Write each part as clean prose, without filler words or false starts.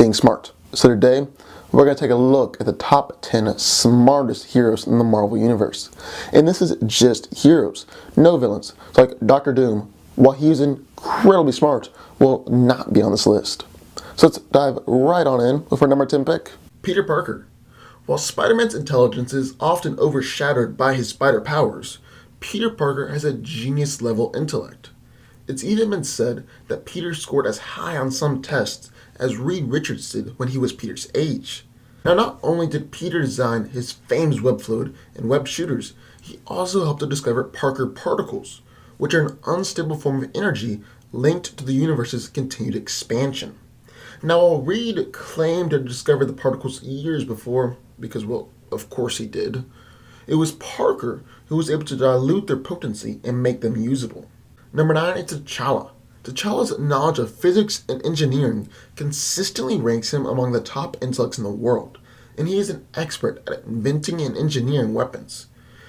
being smart. So today, we're going to take a look at the top 10 smartest heroes in the Marvel Universe. And this is just heroes, no villains. So like Dr. Doom, while he's incredibly smart, will not be on this list. So let's dive right on in with our number 10 pick. Peter Parker. While Spider-Man's intelligence is often overshadowed by his spider powers, Peter Parker has a genius-level intellect. It's even been said that Peter scored as high on some tests as Reed Richards did when he was Peter's age. Now, not only did Peter design his famous web fluid and web shooters, he also helped to discover Parker particles, which are an unstable form of energy linked to the universe's continued expansion. Now, while Reed claimed to discover the particles years before, because, well, of course he did, it was Parker who was able to dilute their potency and make them usable. Number 9 is T'Challa. T'Challa's knowledge of physics and engineering consistently ranks him among the top intellects in the world, and he is an expert at inventing and engineering weapons.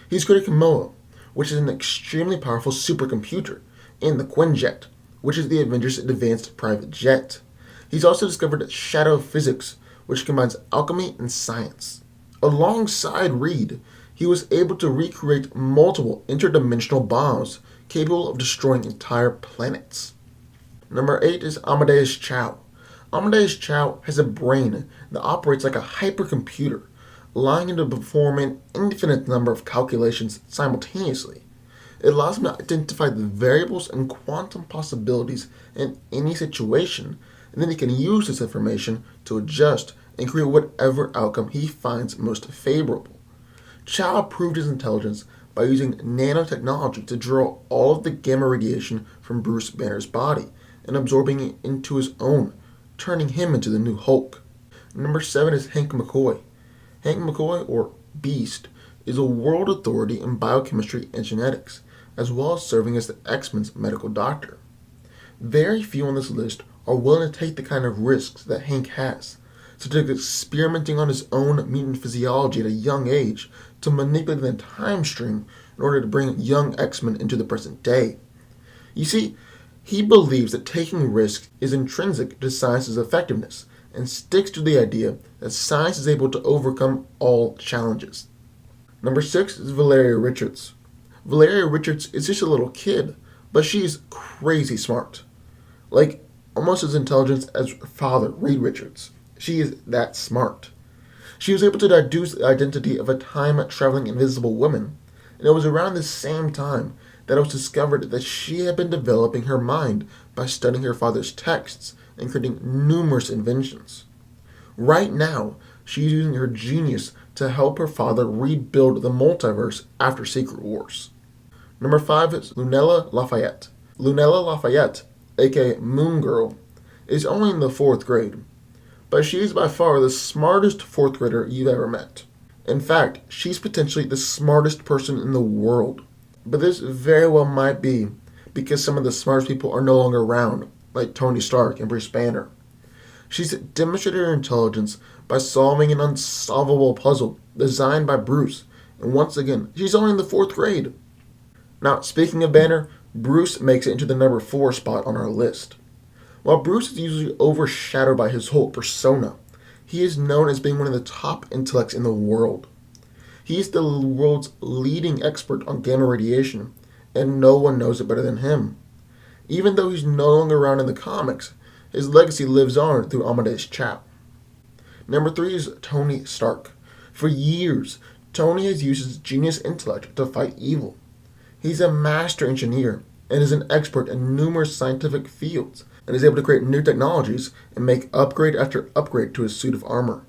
He's created Moa, which is an extremely powerful supercomputer, and the Quinjet, which is the Avengers' advanced private jet. He's also discovered shadow physics, which combines alchemy and science. Alongside Reed, he was able to recreate multiple interdimensional bombs capable of destroying entire planets. Number 8 is Amadeus Cho. Amadeus Cho has a brain that operates like a hypercomputer, allowing him to perform an infinite number of calculations simultaneously. It allows him to identify the variables and quantum possibilities in any situation, and then he can use this information to adjust and create whatever outcome he finds most favorable. Cho proved his intelligence by using nanotechnology to draw all of the gamma radiation from Bruce Banner's body and absorbing it into his own, turning him into the new Hulk. Number 7 is Hank McCoy. Hank McCoy, or Beast, is a world authority in biochemistry and genetics, as well as serving as the X-Men's medical doctor. Very few on this list are willing to take the kind of risks that Hank has, such as experimenting on his own mutant physiology at a young age to manipulate the time stream in order to bring young X-Men into the present day. You see, he believes that taking risks is intrinsic to science's effectiveness and sticks to the idea that science is able to overcome all challenges. Number 6 is Valeria Richards. Valeria Richards is just a little kid, but she is crazy smart. Like, almost as intelligent as her father, Reed Richards. She is that smart. She was able to deduce the identity of a time-traveling invisible woman, and it was around the same time that it was discovered that she had been developing her mind by studying her father's texts and creating numerous inventions. Right now, she's using her genius to help her father rebuild the multiverse after Secret Wars. Number 5 is Lunella Lafayette. Lunella Lafayette, aka Moon Girl, is only in the 4th grade, but she is by far the smartest 4th grader you've ever met. In fact, she's potentially the smartest person in the world. But this very well might be because some of the smartest people are no longer around, like Tony Stark and Bruce Banner. She's demonstrated her intelligence by solving an unsolvable puzzle designed by Bruce, and once again, she's only in the 4th grade. Now, speaking of Banner, Bruce makes it into the number 4 spot on our list. While Bruce is usually overshadowed by his whole persona, he is known as being one of the top intellects in the world. He is the world's leading expert on gamma radiation, and no one knows it better than him. Even though he's no longer around in the comics, his legacy lives on through Amadeus Cho. Number 3 is Tony Stark. For years, Tony has used his genius intellect to fight evil. He's a master engineer and is an expert in numerous scientific fields, and is able to create new technologies and make upgrade after upgrade to his suit of armor.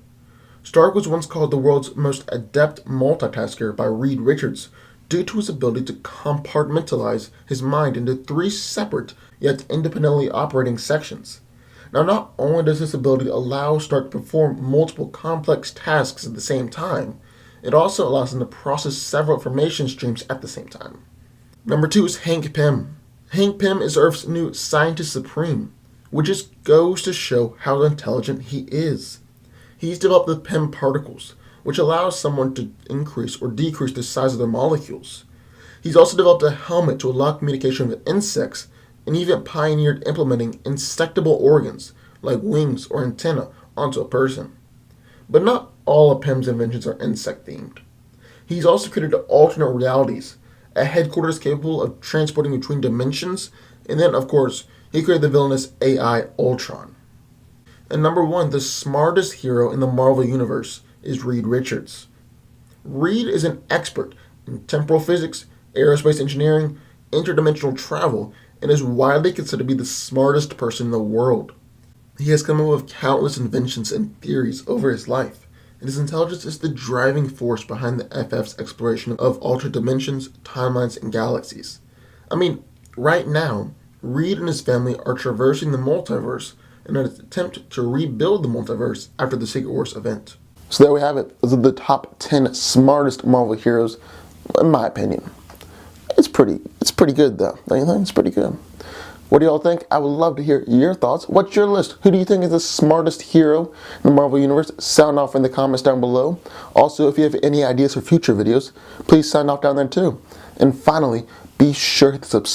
Stark was once called the world's most adept multitasker by Reed Richards due to his ability to compartmentalize his mind into 3 separate yet independently operating sections. Now, not only does this ability allow Stark to perform multiple complex tasks at the same time, it also allows him to process several information streams at the same time. Number 2 is Hank Pym. Hank Pym is Earth's new Scientist Supreme, which just goes to show how intelligent he is. He's developed the Pym particles, which allows someone to increase or decrease the size of their molecules. He's also developed a helmet to allow communication with insects, and even pioneered implementing insectable organs, like wings or antennae, onto a person. But not all of Pym's inventions are insect-themed. He's also created alternate realities, a headquarters capable of transporting between dimensions, and then, of course, he created the villainous AI Ultron. And number one, the smartest hero in the Marvel Universe is Reed Richards. Reed is an expert in temporal physics, aerospace engineering, interdimensional travel, and is widely considered to be the smartest person in the world. He has come up with countless inventions and theories over his life, and his intelligence is the driving force behind the FF's exploration of alternate dimensions, timelines, and galaxies. I mean, right now, Reed and his family are traversing the multiverse in an attempt to rebuild the multiverse after the Secret Wars event. So there we have it. Those are the top 10 smartest Marvel heroes, in my opinion. It's pretty good though. Don't you think? It's pretty good. What do y'all think? I would love to hear your thoughts. What's your list? Who do you think is the smartest hero in the Marvel Universe? Sound off in the comments down below. Also, if you have any ideas for future videos, please sound off down there too. And finally, be sure to hit the subscribe